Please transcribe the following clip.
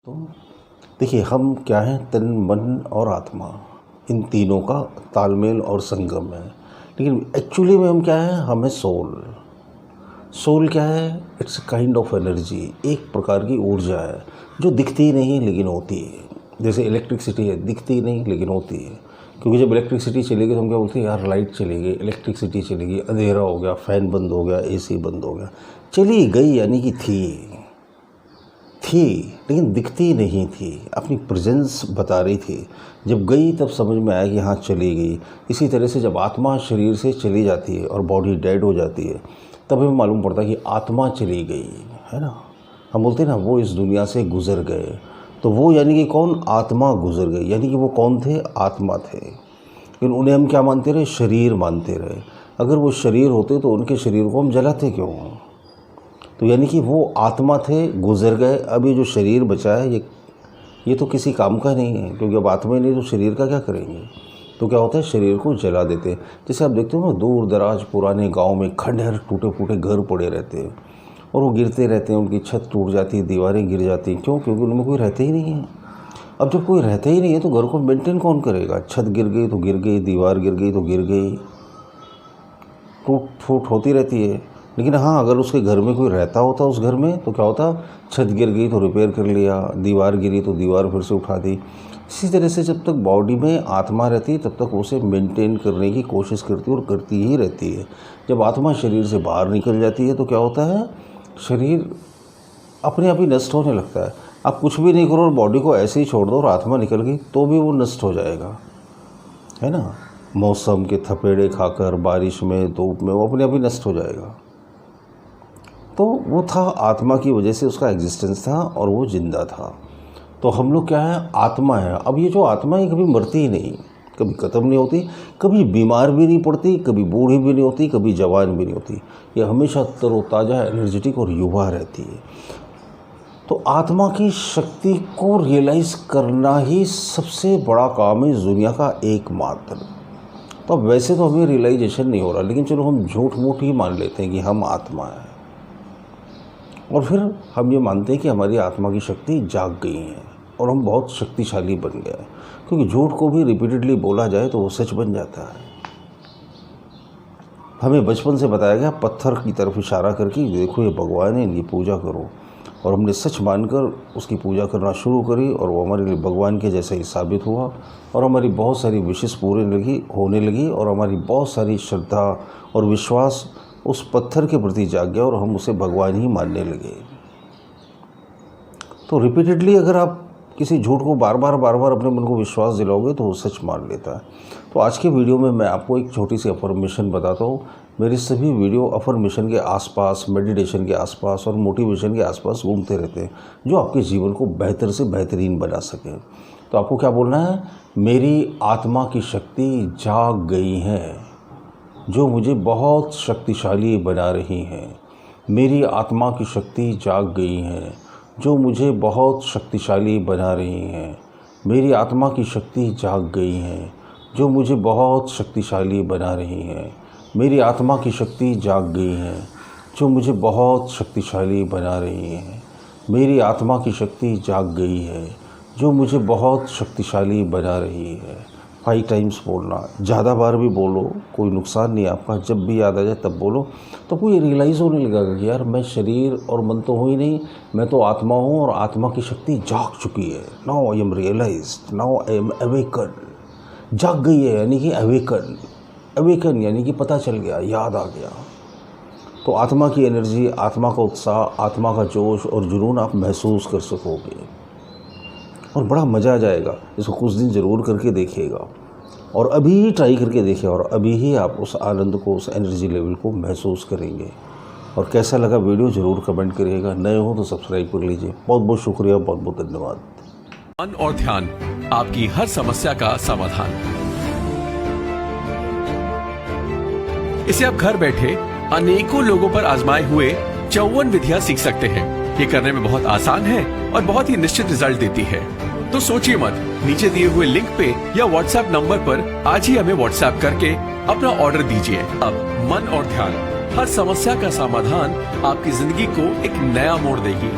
तो देखिए, हम क्या हैं, तन मन और आत्मा, इन तीनों का तालमेल और संगम है। लेकिन एक्चुअली में हम क्या हैं, हम हैं सोल। सोल क्या है? It's a kind of energy, एक प्रकार की ऊर्जा है जो दिखती नहीं लेकिन होती है। जैसे इलेक्ट्रिसिटी है, दिखती नहीं लेकिन होती है। क्योंकि जब इलेक्ट्रिसिटी चलेगी तो हम क्या बोलते हैं, यार लाइट चली गई, इलेक्ट्रिसिटी चली गई, अंधेरा हो गया, फ़ैन बंद हो गया, एसी बंद हो गया। चली गई यानी कि थी लेकिन दिखती नहीं थी, अपनी प्रेजेंस बता रही थी। जब गई तब समझ में आया कि हाँ चली गई। इसी तरह से जब आत्मा शरीर से चली जाती है और बॉडी डेड हो जाती है, तब हमें मालूम पड़ता है कि आत्मा चली गई है ना। हम बोलते हैं ना, वो इस दुनिया से गुज़र गए। तो वो यानी कि कौन? आत्मा गुज़र गई। यानी कि वो कौन थे? आत्मा थे। लेकिन उन्हें हम क्या मानते रहे? शरीर मानते रहे। अगर वो शरीर होते तो उनके शरीर को हम जलाते क्यों? तो यानी कि वो आत्मा थे, गुज़र गए। अब ये जो शरीर बचा है, ये तो किसी काम का नहीं है, क्योंकि अब आत्मा ही नहीं तो शरीर का क्या करेंगे। तो क्या होता है, शरीर को जला देते हैं। जैसे आप देखते हो ना, दूर दराज पुराने गांव में खंडहर, टूटे फूटे घर पड़े रहते हैं और वो गिरते रहते हैं। उनकी छत टूट जाती है, दीवारें गिर जाती हैं। क्यों? क्योंकि उनमें कोई रहते ही नहीं है। अब जब कोई रहता ही नहीं है तो घर को मेंटेन कौन करेगा? छत गिर गई तो गिर गई, दीवार गिर गई तो गिर गई, टूट फूट होती रहती है। लेकिन हाँ, अगर उसके घर में कोई रहता होता उस घर में, तो क्या होता? छत गिर गई तो रिपेयर कर लिया, दीवार गिरी तो दीवार फिर से उठा दी। इसी तरह से जब तक बॉडी में आत्मा रहती है तब तक उसे मेंटेन करने की कोशिश करती है और करती ही रहती है। जब आत्मा शरीर से बाहर निकल जाती है तो क्या होता है, शरीर अपने आप ही नष्ट होने लगता है। आप कुछ भी नहीं करो और बॉडी को ऐसे ही छोड़ दो और आत्मा निकल गई तो भी वो नष्ट हो जाएगा, है ना। मौसम के थपेड़े खाकर, बारिश में, धूप में, वो अपने आप ही नष्ट हो जाएगा। तो वो था, आत्मा की वजह से उसका एग्जिस्टेंस था और वो जिंदा था। तो हम लोग क्या है? आत्मा है। अब ये जो आत्मा है कभी मरती ही नहीं, कभी ख़त्म नहीं होती, कभी बीमार भी नहीं पड़ती, कभी बूढ़ी भी नहीं होती, कभी जवान भी नहीं होती। ये हमेशा तरोताज़ा, एनर्जेटिक और युवा रहती है। तो आत्मा की शक्ति को रियलाइज़ करना ही सबसे बड़ा काम है इस दुनिया का एकमात्र। तो अब वैसे तो हमें रियलाइजेशन नहीं हो रहा, लेकिन चलो हम झूठ मूठ ही मान लेते हैं कि हम आत्मा हैं। और फिर हम ये मानते हैं कि हमारी आत्मा की शक्ति जाग गई है और हम बहुत शक्तिशाली बन गए। क्योंकि झूठ को भी रिपीटेडली बोला जाए तो वो सच बन जाता है। हमें बचपन से बताया गया, पत्थर की तरफ इशारा करके, देखो ये भगवान है, इनकी पूजा करो। और हमने सच मानकर उसकी पूजा करना शुरू करी और वो हमारे लिए भगवान के जैसा ही साबित हुआ। और हमारी बहुत सारी विशेष पूरी होने लगी और हमारी बहुत सारी श्रद्धा और विश्वास उस पत्थर के प्रति जाग गया और हम उसे भगवान ही मानने लगे। तो रिपीटेडली अगर आप किसी झूठ को बार बार अपने मन को विश्वास दिलाओगे तो वो सच मान लेता है। तो आज के वीडियो में मैं आपको एक छोटी सी अफर्मेशन बताता हूँ। मेरे सभी वीडियो अफर्मेशन के आसपास, मेडिटेशन के आसपास और मोटिवेशन के आसपास घूमते रहते हैं, जो आपके जीवन को बेहतर से बेहतरीन बना सके। तो आपको क्या बोलना है? मेरी आत्मा की शक्ति जाग गई है, जो मुझे बहुत शक्तिशाली बना रही है। मेरी आत्मा की शक्ति जाग गई है, जो मुझे बहुत शक्तिशाली बना रही है। मेरी आत्मा की शक्ति जाग गई है, जो मुझे बहुत शक्तिशाली बना रही है। मेरी आत्मा की शक्ति जाग गई है, जो मुझे बहुत शक्तिशाली बना रही है। मेरी आत्मा की शक्ति जाग गई है, जो मुझे बहुत शक्तिशाली बना रही है। 5 टाइम्स बोलना, ज़्यादा बार भी बोलो, कोई नुकसान नहीं आपका। जब भी याद आ जाए तब बोलो। तो कोई रियलाइज़ होने लगेगा कि यार मैं शरीर और मन तो हूँ ही नहीं, मैं तो आत्मा हूँ और आत्मा की शक्ति जाग चुकी है। Now I am realised, now I am awaken. जाग गई है यानी कि अवेकन यानी कि पता चल गया, याद आ गया। तो आत्मा की एनर्जी, आत्मा का उत्साह, आत्मा का जोश और जुनून आप महसूस कर सकोगे और बड़ा मज़ा आ जाएगा। इसको कुछ दिन ज़रूर करके देखिएगा और अभी ही ट्राई करके देखिए और अभी ही आप उस आनंद को, उस एनर्जी लेवल को महसूस करेंगे। और कैसा लगा वीडियो ज़रूर कमेंट करिएगा। नए हो तो सब्सक्राइब कर लीजिए। बहुत बहुत शुक्रिया, बहुत बहुत धन्यवाद। मन और ध्यान, आपकी हर समस्या का समाधान। इसे आप घर बैठे अनेकों लोगों पर आजमाए हुए 54 विधियां सीख सकते हैं। ये करने में बहुत आसान है और बहुत ही निश्चित रिजल्ट देती है। तो सोचिए मत, नीचे दिए हुए लिंक पे या व्हाट्सएप नंबर पर आज ही हमें व्हाट्सएप करके अपना ऑर्डर दीजिए। अब मन और ध्यान, हर समस्या का समाधान आपकी जिंदगी को एक नया मोड़ देगी।